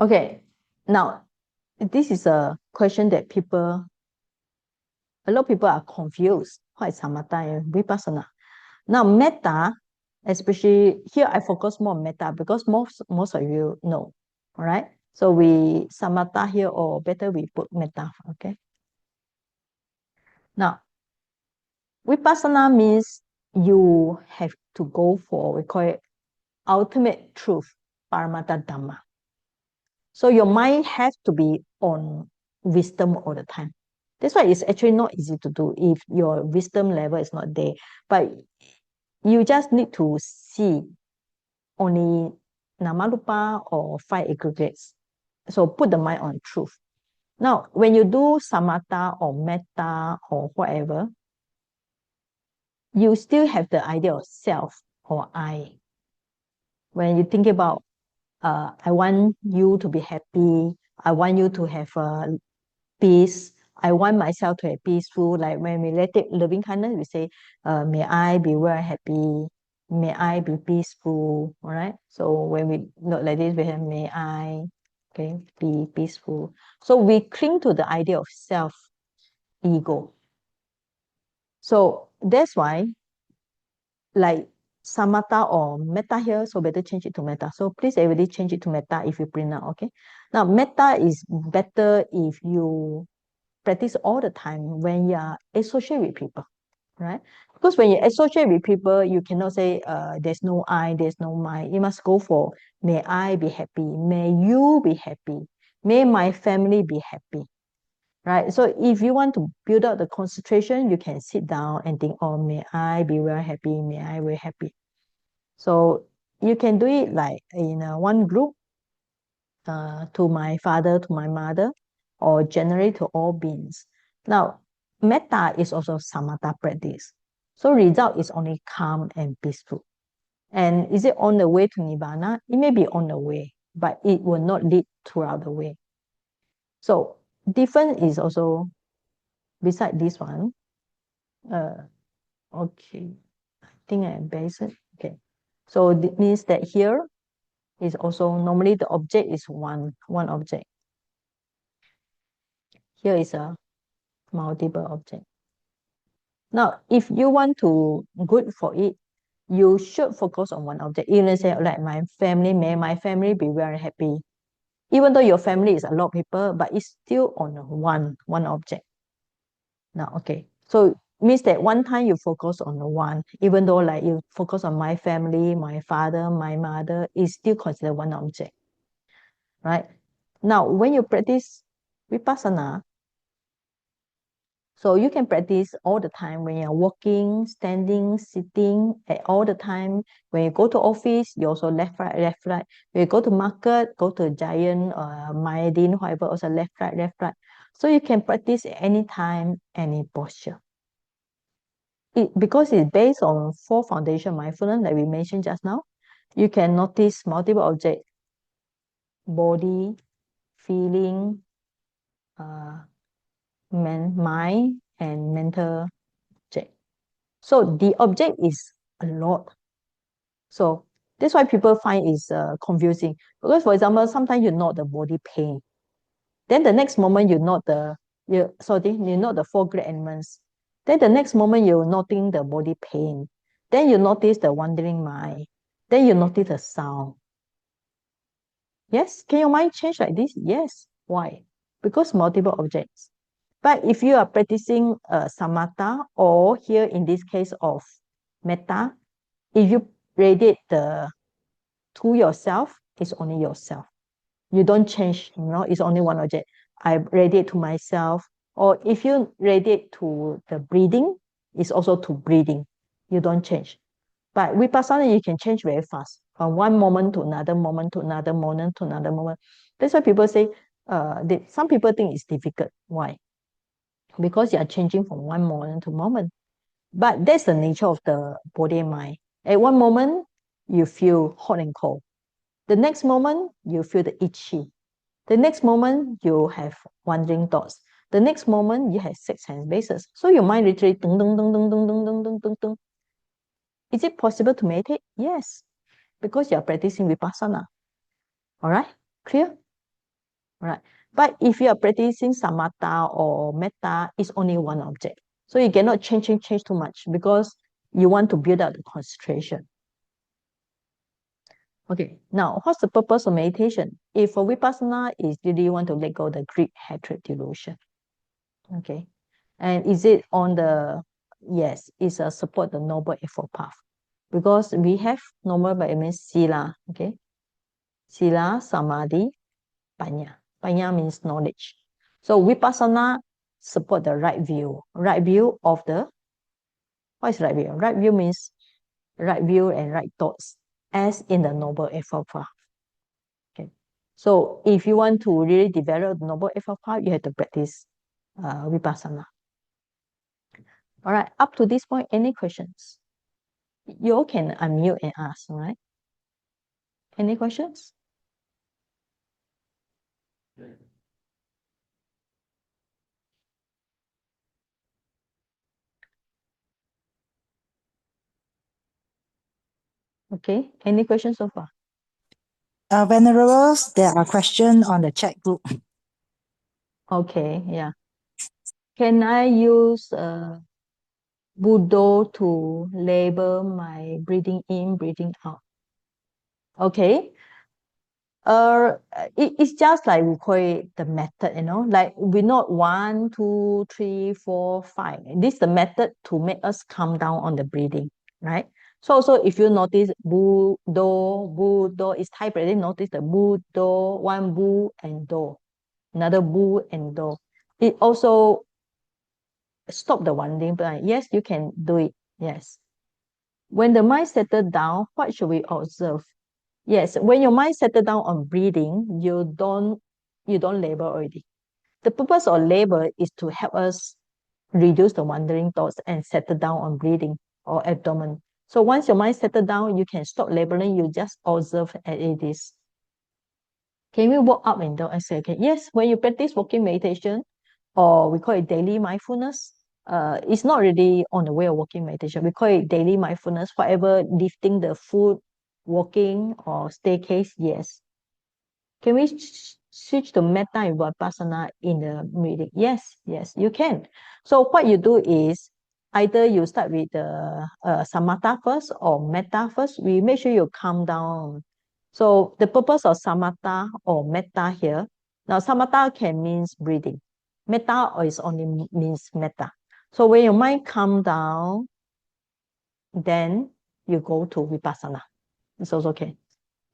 Okay, now this is a question that a lot of people are confused. What is samatha and vipassana? Now, metta, especially here, I focus more on metta because most of you know. All right. So we samatha here, or better we put metta. Okay. Now, vipassana means you have to go for, we call it ultimate truth, Paramattha Dhamma. So your mind has to be on wisdom all the time. That's why it's actually not easy to do if your wisdom level is not there. But you just need to see only Namarupa or five aggregates. So put the mind on truth. Now, when you do samatha or metta or whatever, you still have the idea of self or I. When you think about, I want you to be happy, I want you to have peace, I want myself to have peaceful. Like when we let it loving kindness, we say, may I be very happy, may I be peaceful. All right. So when we not like this, we have may I, okay, be peaceful. So we cling to the idea of self, ego. So that's why, like samatha or metta here, so better change it to metta. So please everybody change it to metta if you print out, okay? Now, metta is better if you practice all the time when you are associate with people, right? Because when you associate with people, you cannot say, there's no I, there's no my. You must go for, may I be happy, may you be happy, may my family be happy, right? So if you want to build up the concentration, you can sit down and think, oh, may I be very happy, may I be happy. So you can do it like in one group, to my father, to my mother, or generally to all beings. Now, metta is also samatha practice. So result is only calm and peaceful. And is it on the way to nibbana? It may be on the way, but it will not lead throughout the way. So different is also beside this one. Okay, I think I embarrassed it. Okay, so it means that here is also normally the object is one object. Here is a multiple object. Now, if you want to good for it, you should focus on one object. Even say, like my family, may my family be very happy. Even though your family is a lot of people, but it's still on one object. Now, okay. So means that one time you focus on the one, even though like you focus on my family, my father, my mother, is still considered one object. Right? Now, when you practice Vipassana, so you can practice all the time when you're walking, standing, sitting, at all the time. When you go to office, you also left, right, left, right. When you go to market, go to Giant, Mayadin, whatever, also left, right, left, right. So you can practice any time, any posture. Because it's based on four foundation mindfulness that we mentioned just now, you can notice multiple objects, body, feeling, mind, and mental object. So the object is a lot. So that's why people find it's confusing. Because for example, sometimes you note the body pain. Then the next moment you note you note the four great elements. Then the next moment you're noting the body pain. Then you notice the wandering mind. Then you notice the sound. Yes, can your mind change like this? Yes. Why? Because multiple objects. But if you are practicing samatha, or here in this case of metta, if you radiate to yourself, it's only yourself. You don't change, it's only one object. I radiate to myself. Or if you radiate to the breathing, it's also to breathing. You don't change. But vipassana, you can change very fast from one moment to another moment to another moment to another moment. That's why people say, some people think it's difficult. Why? Because you are changing from one moment to moment. But that's the nature of the body and mind. At one moment, you feel hot and cold. The next moment, you feel the itchy. The next moment, you have wandering thoughts. The next moment, you have six sense bases. So your mind literally dung, dung, dung, dung, dung, dung, dung, dung, dung, dung. Is it possible to meditate? Yes, because you are practicing vipassana. All right, clear? right? But if you are practicing samatha or metta, it's only one object. So you cannot change too much because you want to build up the concentration. Okay, now what's the purpose of meditation? If for vipassana is really you want to let go of the greed, hatred, delusion. Okay, and is it on the, yes, it's a support the noble effort path. Because we have noble, but it means sila, okay? Sila, samadhi, panya. Panya means knowledge. So vipassana support the right view of the, what is right view? Right view means right view and right thoughts as in the noble effort path. Okay. So if you want to really develop the noble effort path, you have to practice vipassana. All right, up to this point, any questions? You all can unmute and ask, right? Any questions? Okay, any questions so far? Venerables, there are questions on the chat group. Okay, yeah. Can I use Buddha to label my breathing in, breathing out? Okay. It's just like we call it the method, like we not 1, 2, 3, 4, 5. This is the method to make us calm down on the breathing, right? So if you notice Buddha is Thai breathing, notice the Buddha, one Bu and Do, another Bu and Do. It also stop the wandering, but yes, you can do it. Yes. When the mind settled down, what should we observe? Yes, when your mind settled down on breathing, you don't labor already. The purpose of labor is to help us reduce the wandering thoughts and settle down on breathing or abdomen. So once your mind settled down, you can stop labeling, you just observe as it is. Can we walk up and down and say, okay, yes, when you practice walking meditation, or we call it daily mindfulness, it's not really on the way of walking meditation. We call it daily mindfulness, whatever lifting the foot, walking or staircase, yes. Can we switch to metta and vipassana in the meeting? Yes, you can. So what you do is either you start with the samatha first or metta first. We make sure you calm down. So the purpose of samatha or metta here, now samatha can means breathing. Metta is only means metta. So when your mind calm down, then you go to vipassana. It's also okay.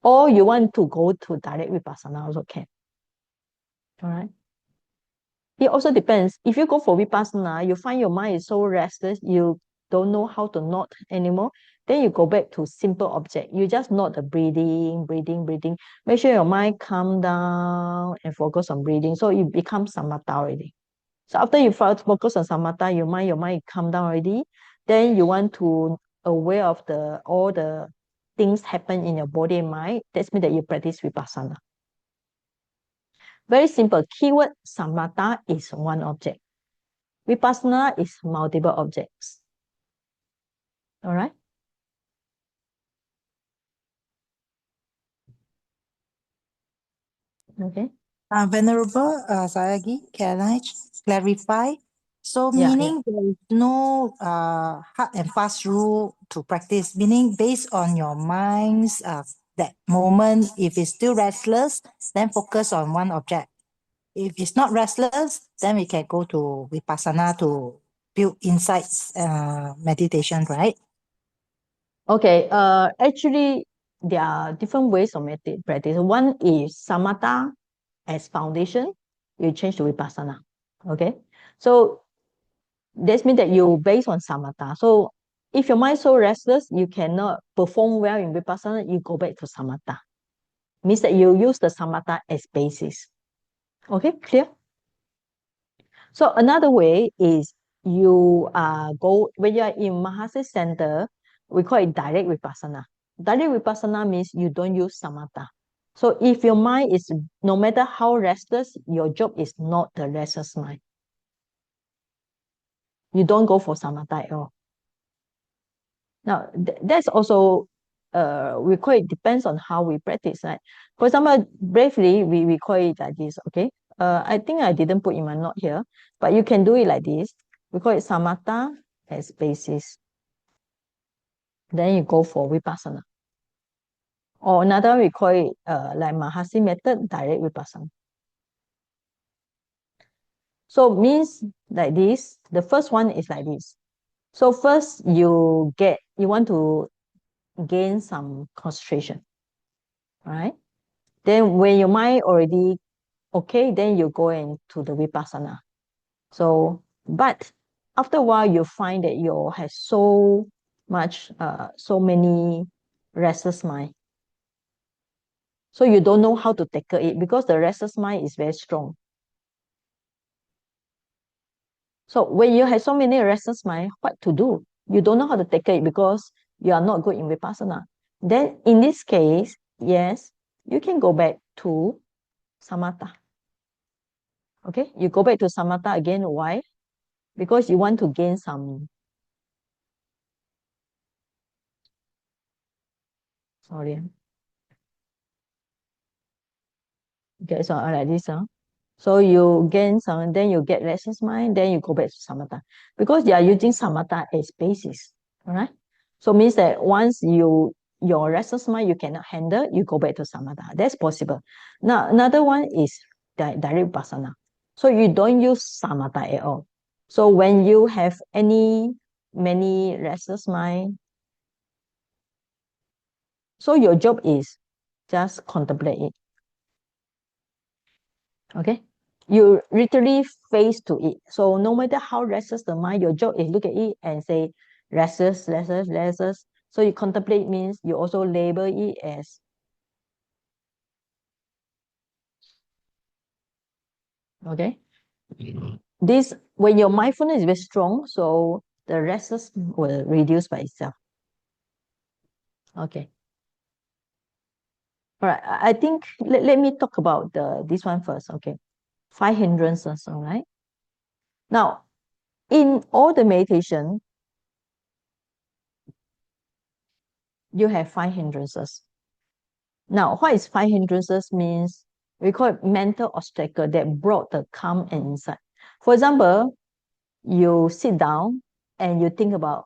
Or you want to go to direct vipassana also can. All right. It also depends. If you go for vipassana, you find your mind is so restless, you don't know how to note anymore, then you go back to simple object. You just note the breathing. Make sure your mind calm down and focus on breathing. So it becomes samatha already. So after you focus on samatha, your mind calm down already. Then you want to aware of all the things happen in your body and mind. That's mean that you practice vipassana. Very simple. Keyword samatha is one object. Vipassana is multiple objects. All right. Okay. Venerable Sayagi, can I clarify? So Yeah. meaning there is no hard and fast rule to practice, meaning based on your mind's that moment, if it's still restless, then focus on one object. If it's not restless, then we can go to Vipassana to build insights meditation, right? Okay. Actually, there are different ways of practice. One is samatha as foundation. You change to vipassana. Okay. So this means that you based on samatha. So if your mind is so restless, you cannot perform well in vipassana, you go back to samatha. Means that you use the samatha as basis. Okay, clear? So another way is you go when you are in Mahasi Center, we call it direct vipassana. Direct vipassana means you don't use samatha. So if your mind is no matter how restless, your job is not the restless mind. You don't go for samatha at all. Now that's also we call it depends on how we practice, right? For example, briefly, we call it like this, okay? I think I didn't put in my note here, but you can do it like this. We call it samatha as basis. Then you go for vipassana. Or another we call it like Mahasi method, direct vipassana. So means like this. The first one is like this. So first you want to gain some concentration, right? Then when your mind already okay, then you go into the vipassana. So, but after a while, you find that you have so many restless mind. So you don't know how to tackle it because the restless mind is very strong. So when you have so many restless mind, what to do? You don't know how to tackle it because you are not good in vipassana. Then in this case, yes, you can go back to samatha. Okay, you go back to samatha again. Why? Because you want to gain some, sorry, okay, so like this, so you gain some, then you get restless mind, then you go back to samatha because you are using samatha as basis, all right? So means that once your restless mind you cannot handle, you go back to samatha. That's possible. Now another one is direct vipassana. So you don't use samatha at all. So when you have many restless mind, so your job is just contemplate it. Okay, you literally face to it. So no matter how restless the mind, your job is look at it and say restless, restless, restless. So you contemplate means you also label it as, okay, this when your mindfulness is very strong, so the restless will reduce by itself. Okay, all right, I think let me talk about this one first. Okay, 5 hindrances. All right, now in all the meditation you have 5 hindrances. Now, what is 5 hindrances means? We call it mental obstacle that brought the calm and insight. For example, you sit down and you think about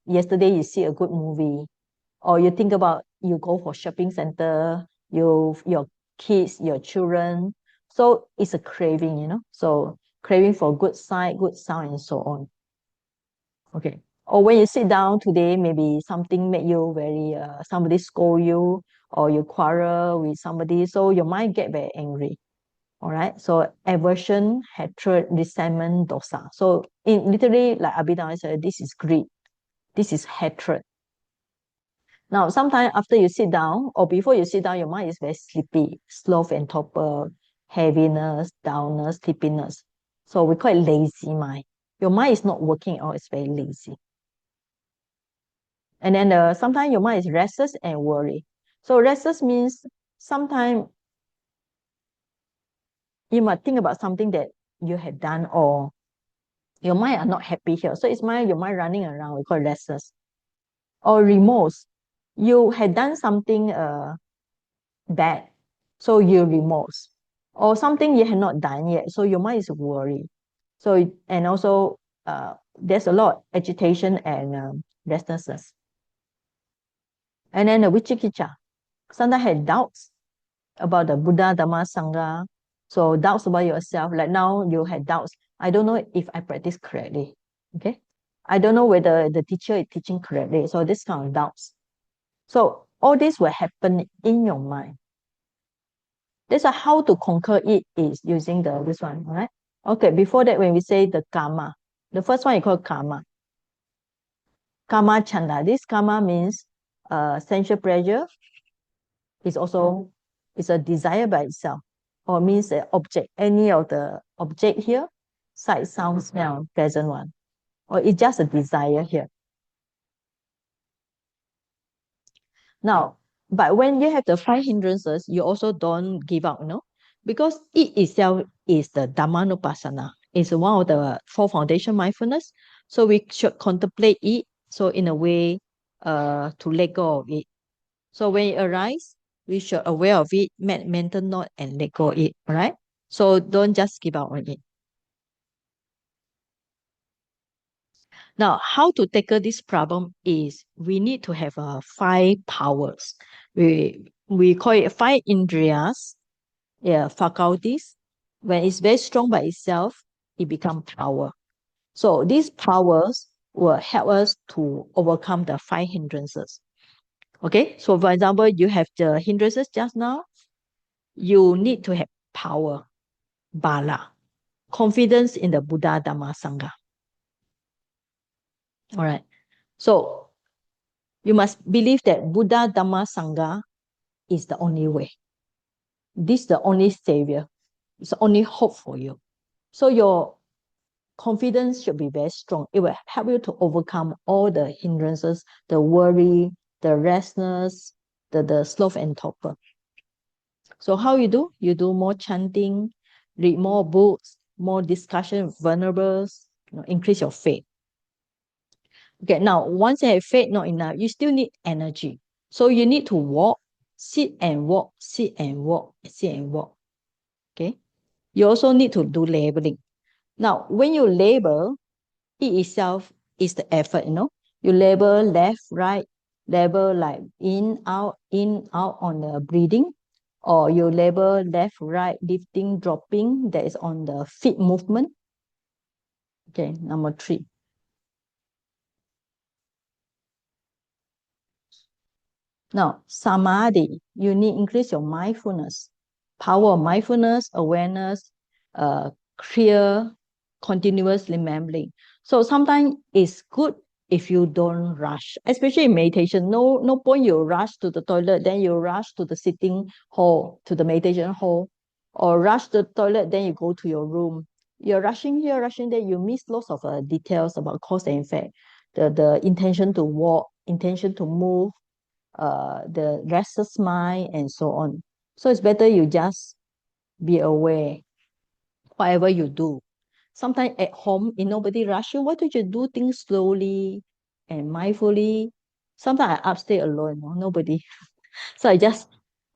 yesterday you see a good movie, or you think about you go for shopping center, your kids, your children. So it's a craving, So craving for good sight, good sound, and so on. Okay. Or when you sit down today, maybe something made you very, somebody scold you or you quarrel with somebody, so your mind get very angry. All right. So aversion, hatred, resentment, dosa. So in literally, like Abhidhamma said, this is greed. This is hatred. Now, sometimes after you sit down or before you sit down, your mind is very sleepy, sloth and torpor, heaviness, downness, sleepiness. So we call it lazy mind. Your mind is not working out, it's very lazy. And then sometimes your mind is restless and worry. So restless means sometimes you might think about something that you had done or your mind are not happy here. So your mind running around, we call it restless. Or remorse. You had done something bad, so you remorse. Or something you had not done yet, so your mind is worried. So, and also there's a lot of agitation and restlessness. And then the vichikicha. Sometimes had doubts about the Buddha, Dhamma, Sangha. So doubts about yourself. Like now you had doubts. I don't know if I practice correctly. Okay. I don't know whether the teacher is teaching correctly. So this kind of doubts. So all this will happen in your mind. That's how to conquer it is using this one, all right? Okay, before that, when we say the karma, the first one you call karma. Karma chanda. This karma means sensual pleasure is also is a desire by itself, or means an object, any of the object here, sight, sound, smell, pleasant one, or it's just a desire here. Now, but when you have the 5 hindrances, you also don't give up, because it itself is the Dhammanupassana. It's one of the 4 foundation mindfulness. So we should contemplate it. So in a way, to let go of it. So when it arises, we should aware of it, make mental note, and let go of it. All right. So don't just give up on it. Now, how to tackle this problem is we need to have 5 powers. We call it 5 indriyas, faculties. When it's very strong by itself, it becomes power. So these powers will help us to overcome the 5 hindrances. Okay, so for example, you have the hindrances just now. You need to have power, bala, confidence in the Buddha, Dhamma, Sangha. All right. So you must believe that Buddha, Dhamma, Sangha is the only way. This is the only savior. It's the only hope for you. So your confidence should be very strong. It will help you to overcome all the hindrances, the worry, the restlessness, the sloth and torpor. So how you do? You do more chanting, read more books, more discussion with venerables, increase your faith. Okay, now once you have faith, not enough. You still need energy. So you need to walk, sit and walk, sit and walk, sit and walk. Okay. You also need to do labeling. Now, when you label, it itself is the effort, You label left, right, label like in, out on the breathing, or you label left, right, lifting, dropping, that is on the feet movement. Okay, number 3. Now, samadhi, you need increase your mindfulness, power of mindfulness, awareness, clear, continuous remembering. So sometimes it's good if you don't rush, especially in meditation. No point you rush to the toilet, then you rush to the sitting hall, to the meditation hall, or rush to the toilet, then you go to your room. You're rushing here, rushing there, you miss lots of details about cause and effect, the intention to walk, intention to move, the restless mind, and so on. So it's better you just be aware, whatever you do. Sometimes at home, if nobody rush you, why don't you do things slowly and mindfully? Sometimes I upstairs alone, nobody. So I just,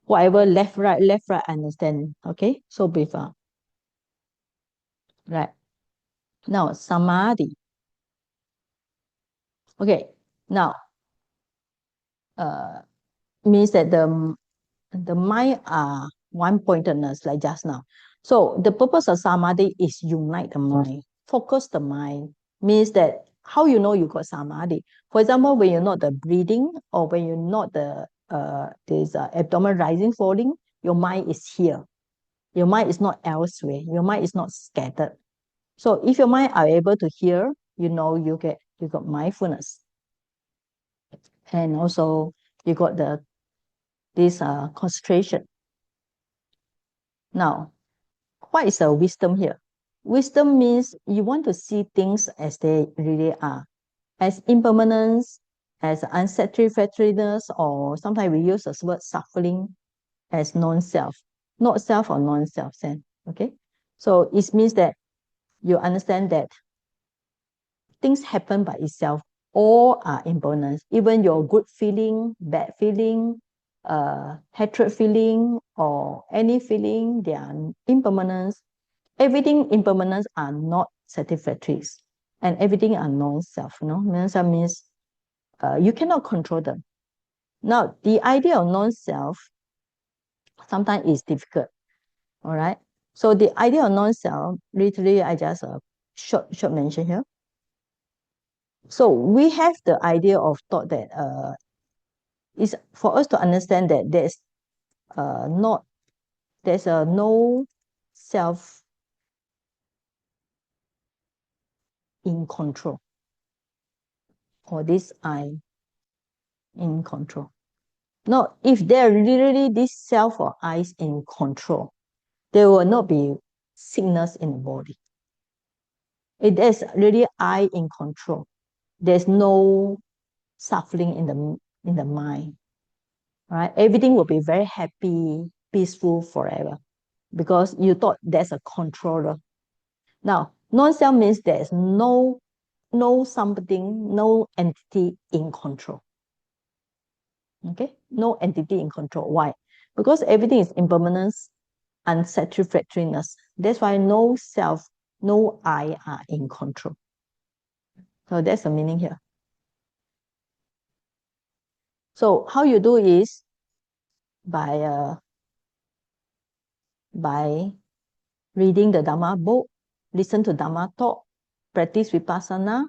whatever, left, right, understand. Okay, so before. Right. Now, samadhi. Okay, now, means that the mind are one-pointedness, like just now. So the purpose of samadhi is unite the mind, focus the mind. Means that how you know you got samadhi. For example, when you're not the breathing, or when you're not the this abdomen rising, falling, your mind is here. Your mind is not elsewhere. Your mind is not scattered. So if your mind are able to hear, you know you got mindfulness. And also you got this concentration. Now, what is a wisdom here? Wisdom means you want to see things as they really are, as impermanence, as unsatisfactoriness, or sometimes we use the word suffering as non-self, not self or non-self. Okay, so it means that you understand that things happen by itself. All are impermanence. Even your good feeling, bad feeling, hatred feeling, or any feeling, they are impermanence. Everything impermanence are not satisfactory, and everything are non-self. Non-self means you cannot control them. Now, the idea of non-self sometimes is difficult. All right. So the idea of non-self, literally, I just short mention here. So we have the idea of thought that is for us to understand that there's no self in control, or this I in control. No, if there really this self or I is in control, there will not be sickness in the body. It is really I in control. There's no suffering in the mind. Right? Everything will be very happy, peaceful forever, because you thought there's a controller. Now, non-self means there's no something, no entity in control. Okay, no entity in control. Why? Because everything is impermanence, unsatisfactoriness. That's why no self, no I are in control. So that's the meaning here. So how you do is by reading the Dharma book, listen to Dharma talk, practice Vipassana,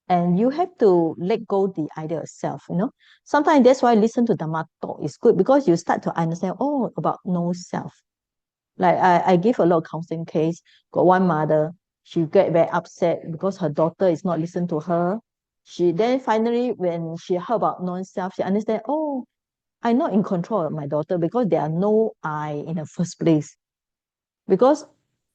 and you have to let go the idea of self, you know. Sometimes that's why listen to Dharma talk is good, because you start to understand, oh, about no self. Like I give a lot of counseling case. Got one mother, she get very upset because her daughter is not listening to her. She then finally, when she heard about non-self, she understand, oh, I'm not in control of my daughter because there are no I in the first place. Because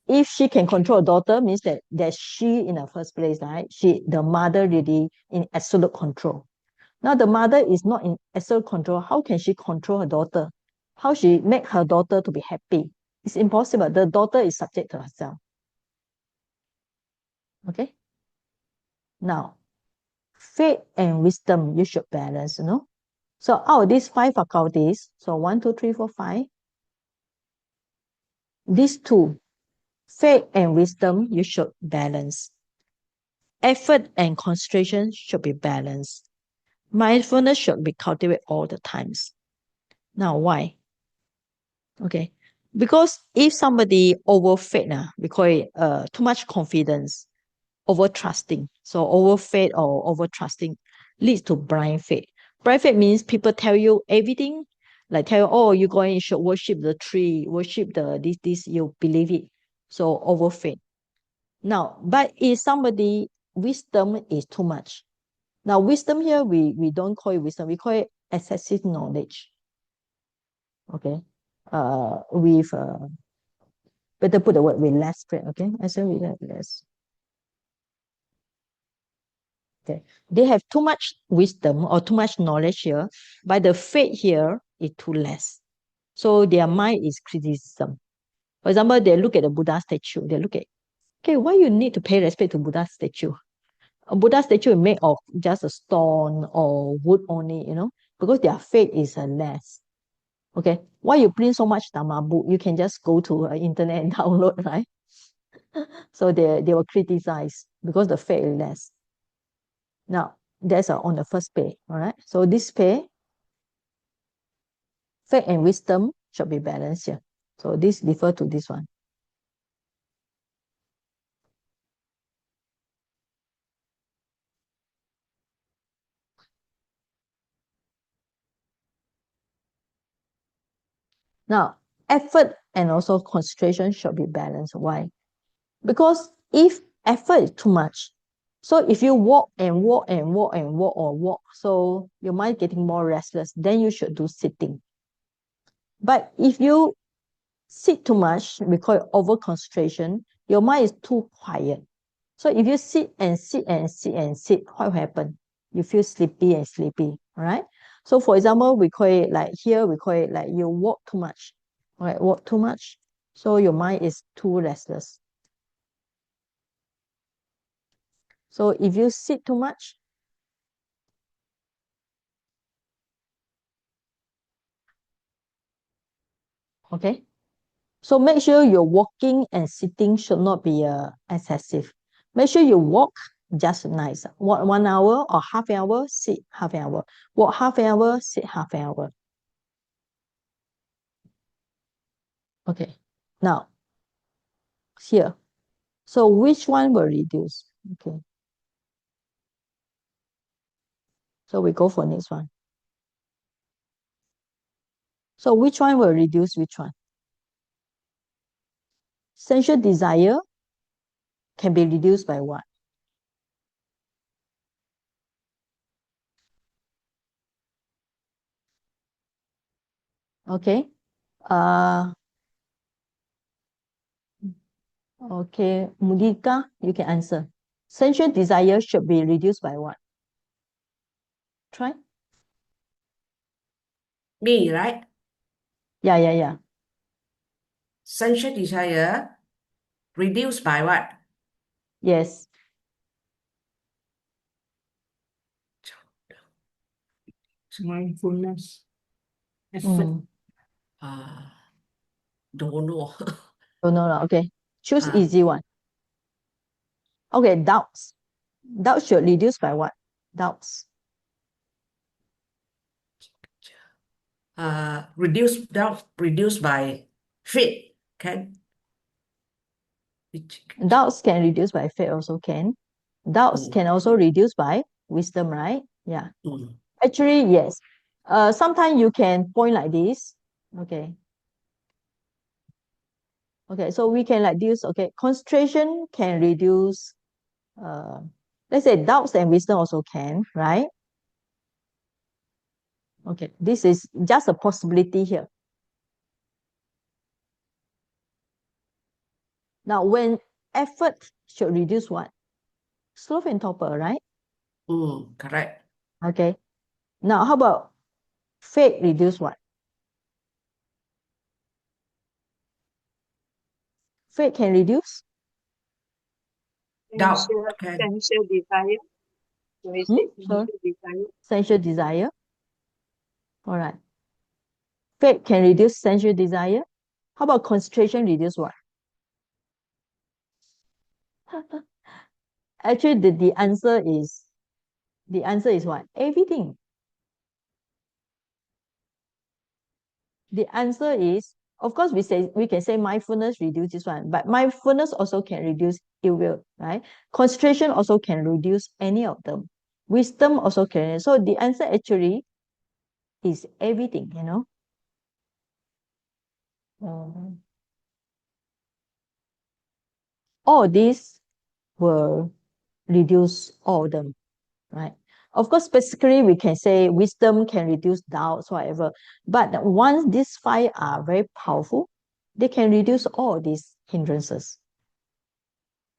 if she can control a daughter, means that she in the first place, right? The mother really in absolute control. Now the mother is not in absolute control. How can she control her daughter? How she make her daughter to be happy? It's impossible. The daughter is subject to herself. Okay. Now, faith and wisdom you should balance, you know. So out of these 5 faculties, so 1, 2, 3, 4, 5, these 2, faith and wisdom, you should balance. Effort and concentration should be balanced. Mindfulness should be cultivated all the times. Now, why? Okay. Because if somebody over faith, we call it too much confidence, over trusting. So over faith or over trusting leads to blind faith. Blind faith means people tell you everything, like tell you, oh, you going, you should worship the tree, worship the this, you believe it. So over faith. Now, but if somebody wisdom is too much. Now, wisdom here, we don't call it wisdom, we call it excessive knowledge. Okay. With better put the word with less faith, okay? I say with less. Okay. They have too much wisdom or too much knowledge here, but the faith here is too less. So their mind is criticism. For example, they look at the Buddha statue. They look at, okay, why you need to pay respect to Buddha statue? A Buddha statue is made of just a stone or wood only, you know, because their faith is less. Okay, why you print so much Dharma book? You can just go to internet and download, right? So they will criticize because the faith is less. Now, that's on the first page, all right? So this page, faith and wisdom should be balanced here. So this refer to this one. Now, effort and also concentration should be balanced. Why? Because if effort is too much, so if you walk and walk and walk and walk or walk, so your mind getting more restless, then you should do sitting. But if you sit too much, we call it over concentration, your mind is too quiet. So if you sit and sit and sit and sit, what will happen? You feel sleepy and sleepy, right? So for example, we call it like here, we call it like you walk too much, right? Walk too much. So your mind is too restless. So if you sit too much, okay? So make sure your walking and sitting should not be excessive. Make sure you walk just nice. Walk 1 hour or half an hour, sit half an hour. Walk half an hour, sit half an hour. Okay. Now, here. So which one will reduce? Okay. So we go for next one. So which one will reduce which one? Sensual desire can be reduced by what? Okay. Okay. Mudika, you can answer. Sensual desire should be reduced by what? Try. Me, right? Yeah. Sensual desire reduced by what? Yes. Mindfulness. Effort. Mm. Don't know. Oh, no. Okay. Choose Ah. easy one. Okay, doubts. Doubts should reduce by what? Doubts. Reduced by faith. Can which Doubts can reduce by faith also can. Doubts Mm. can also reduce by wisdom, right? Yeah. Mm. Actually, yes. Sometimes you can point like this. Okay. Okay, so we can like this. Okay, concentration can reduce. Let's say doubts and wisdom also can, right? Okay, this is just a possibility here. Now, when effort should reduce what? Sloth and torpor, right? Correct. Okay. Now, how about faith reduce what? Faith can reduce Doubt Sensual, can. sensual desire. So we say Sorry? sensual desire. Sensual desire. All right. Faith can reduce sensual desire. How about concentration reduce what? Actually, the answer is what? Everything. The answer is, of course, we can say mindfulness reduce this one, but mindfulness also can reduce ill will, right? Concentration also can reduce any of them. Wisdom also can. So the answer actually is everything, you know. All these will reduce all of them, right? Of course, specifically, we can say wisdom can reduce doubts, whatever. But once these five are very powerful, they can reduce all these hindrances,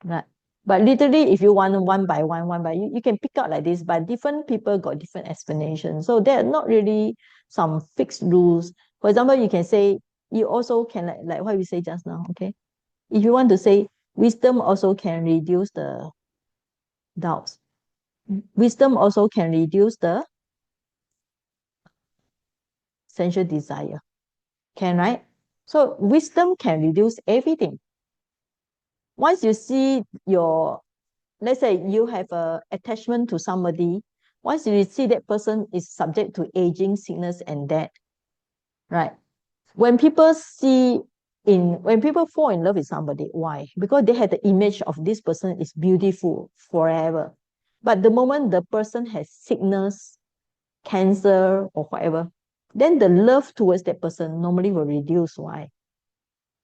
right? But literally, if you want one by one by you can pick out like this, but different people got different explanations. So there are not really some fixed rules. For example, you can say, you also can, like what we say just now, okay? If you want to say wisdom also can reduce the doubts. Wisdom also can reduce the sensual desire. Can, right? So wisdom can reduce everything. Once you see your, let's say you have a attachment to somebody, once you see that person is subject to aging, sickness, and death, right? When people fall in love with somebody, why? Because they had the image of this person is beautiful forever. But the moment the person has sickness, cancer, or whatever, then the love towards that person normally will reduce. Why?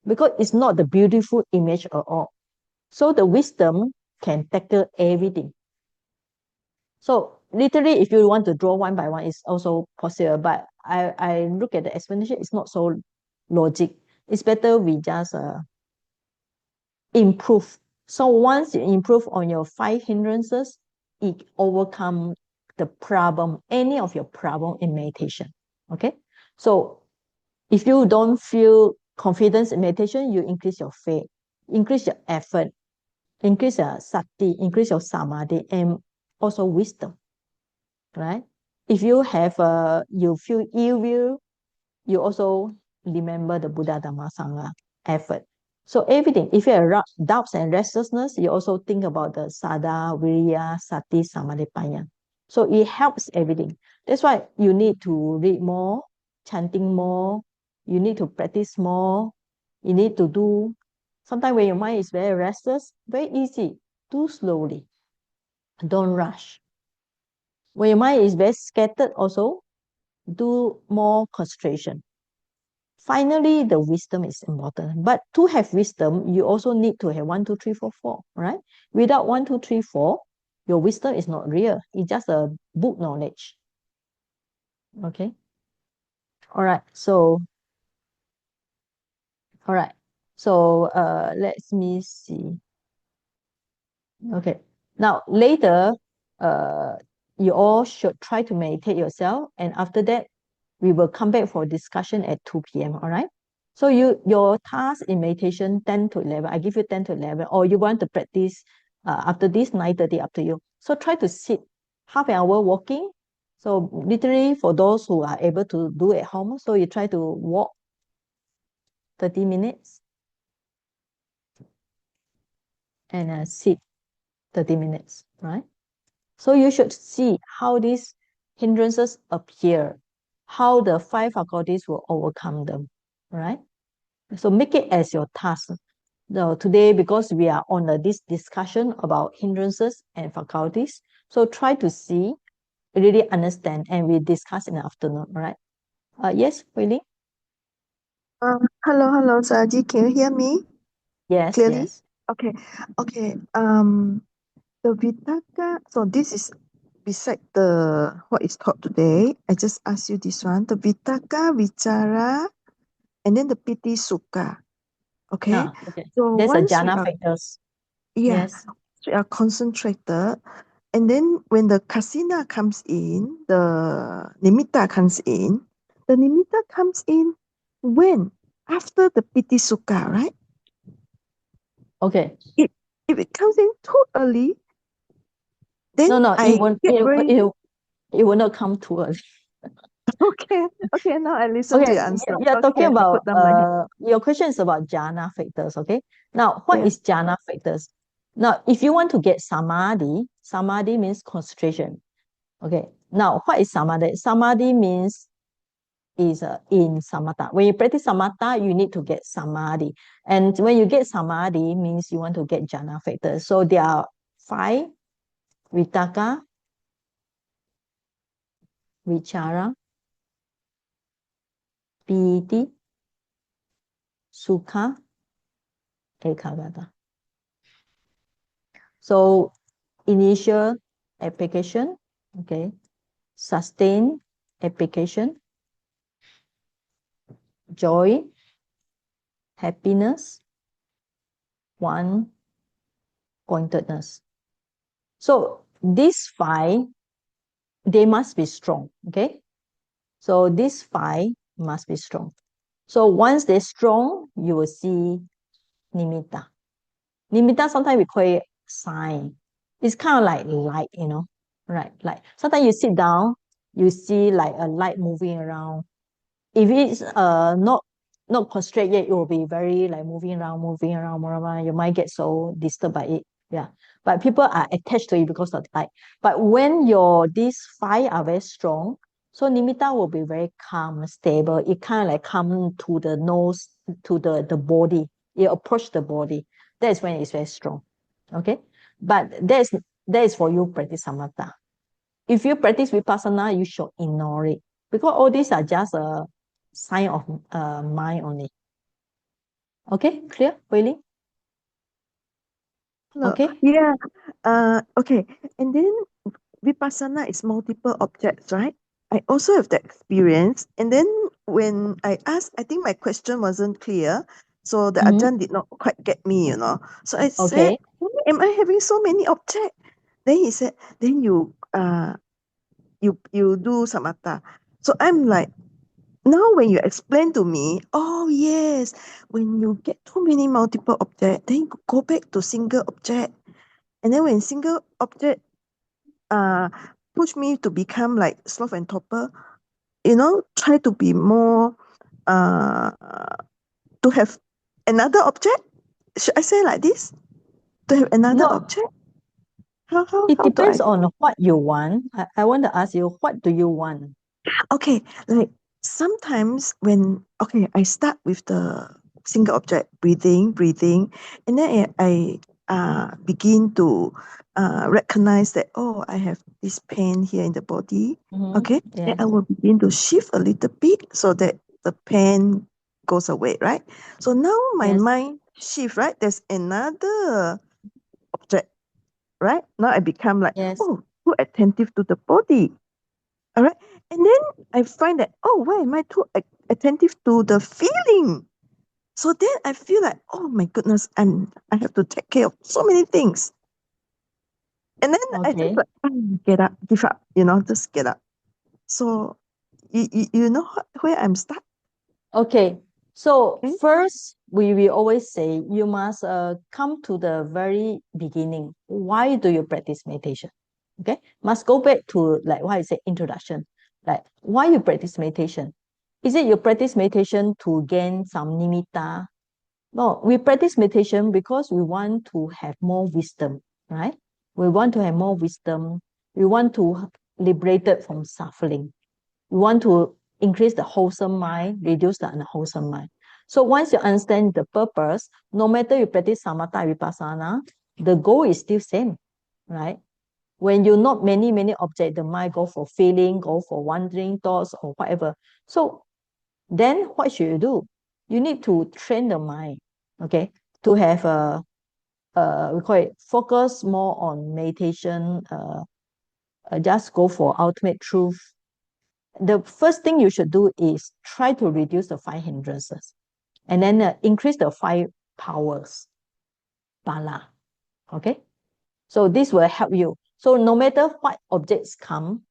Because it's not the beautiful image at all. So the wisdom can tackle everything. So literally, if you want to draw one by one, it's also possible. But I look at the explanation, it's not so logic. It's better we just improve. So once you improve on your five hindrances, it overcome the problem, any of your problem in meditation. Okay. So if you don't feel confidence in meditation, you increase your faith, increase your effort, increase your sati, increase your samadhi, and also wisdom, right? If you have you feel ill will, you also remember the Buddha Dhamma Sangha effort. So everything, if you have doubts and restlessness, you also think about the Sada, Viriya, Sati, Samadhi, Panya. So it helps everything. That's why you need to read more, chanting more, you need to practice more, you need to do. Sometimes when your mind is very restless, very easy, do slowly, don't rush. When your mind is very scattered also, do more concentration. Finally, the wisdom is important. But to have wisdom, you also need to have 1, 2, 3, 4, 4, right? Without 1, 2, 3, 4, your wisdom is not real. It's just a book knowledge. Okay. All right. So, let me see. Okay. Now, later, you all should try to meditate yourself. And after that, we will come back for discussion at 2 p.m. All right. So your task in meditation 10 to 11. I give you 10 to 11, or you want to practice after this 9:30, up to you. So try to sit half an hour walking. So literally for those who are able to do at home, so you try to walk 30 minutes and sit 30 minutes, right? So you should see how these hindrances appear, how the 5 faculties will overcome them, right? So make it as your task. So today, because we are on this discussion about hindrances and faculties, so try to see, really understand, and we discuss in the afternoon, right? Yes, Wei Ling? Hello, Saji. Can you hear me Yes, clearly? yes. Okay. The Vitaka, so this is beside the what is taught today. I just ask you this one. The Vitaka, Vichara, and then the Piti Sukha. Okay. Okay. So There's a once we jhana are, factors. yeah, Yes. we are concentrated, and then when the kasina comes in, the nimitta comes in. The nimitta comes in when? After the Piti Sukha, right? Okay. If it comes in too early, then No, it I won't. get very It will not come to us. okay. Okay, now I listen to Okay, your answer. you're talking Okay, I about put down my head. your question is about jhana factors. Okay. Now, what Yeah. is jhana factors? Now, if you want to get samadhi, samadhi means concentration. Okay. Now, what is samadhi? Samadhi means is in samatha. When you practice samatha, you need to get samadhi. And when you get samadhi, means you want to get jhana factors. So there are 5: vitaka, vichara, piti, sukha, ekagata. So initial application, okay, sustained application, joy, happiness, one pointedness. So these 5, they must be strong, okay? So these 5 must be strong. So once they're strong, you will see nimitta. Nimitta, sometimes we call it sign. It's kind of like light, right? Like sometimes you sit down, you see like a light moving around. If it's not constrained yet, it will be very like moving around. You might get so disturbed by it. Yeah. But people are attached to it because of light. But when these 5 are very strong, so nimitta will be very calm, stable. It kind of like come to the nose, to the body. It approach the body. That's when it's very strong. Okay. But that is for you practice samatha. If you practice vipassana, you should ignore it, because all these are just a sign of mind only. Okay, clear, Wei Ling? Hello. Okay. Yeah. Okay. And then Vipassana is multiple objects, right? I also have that experience. And then when I asked, I think my question wasn't clear. So the Mhm. Ajahn did not quite get me, So I said, Okay. why am I having so many objects? Then he said, then you do samatha. So I'm like, now when you explain to me, oh yes, when you get too many multiple objects, then you go back to single object. And then when single object push me to become like sloth and torpor, try to be more to have another object. Should I say like this? To have another No, object? How it how do I depends on what you want. I want to ask you, what do you want? Okay, like sometimes when I start with the single object, breathing, and then I begin to recognize that, oh, I have this pain here in the body. Mhm. Okay, then Yes. I will begin to shift a little bit so that the pain goes away, right? So now my Yes. mind shift, right? There's another object, right? Now I become like, Yes. oh, too attentive to the body. All right. And then I find that, oh, why am I too attentive to the feeling? So then I feel like, oh my goodness, I have to take care of so many things. And then I just Okay. like, get up, give up, just get up. So you know where I'm stuck? Okay. So Okay. first, we always say you must come to the very beginning. Why do you practice meditation? Okay, must go back to like what I say, introduction. Like why you practice meditation? Is it you practice meditation to gain some nimitta? No, we practice meditation because we want to have more wisdom, right? We want to have more wisdom. We want to liberate it from suffering. We want to increase the wholesome mind, reduce the unwholesome mind. So once you understand the purpose, no matter you practice samatha or vipassana, the goal is still same, right? When you not many objects, the mind go for feeling, go for wandering thoughts or whatever. So then what should you do? You need to train the mind, okay, to have we call it focus more on meditation, just go for ultimate truth. The first thing you should do is try to reduce the 5 hindrances and then increase the 5 powers, bala, okay? So this will help you. So no matter what objects come,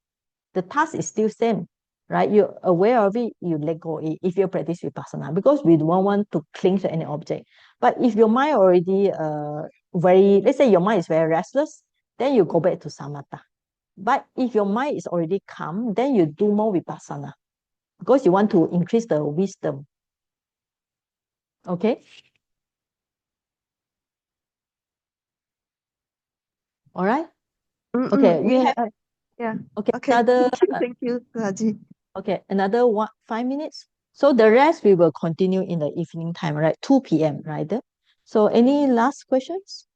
the task is still same, right? You're aware of it, you let go it if you practice vipassana, because we don't want to cling to any object. But if your mind already let's say your mind is very restless, then you go back to samatha. But if your mind is already calm, then you do more vipassana because you want to increase the wisdom. Okay? All right? Okay, we have yeah. okay, Okay. another Thank you, Raji. okay, another 5 minutes. So the rest we will continue in the evening time, right? 2 p.m., right? So any last questions?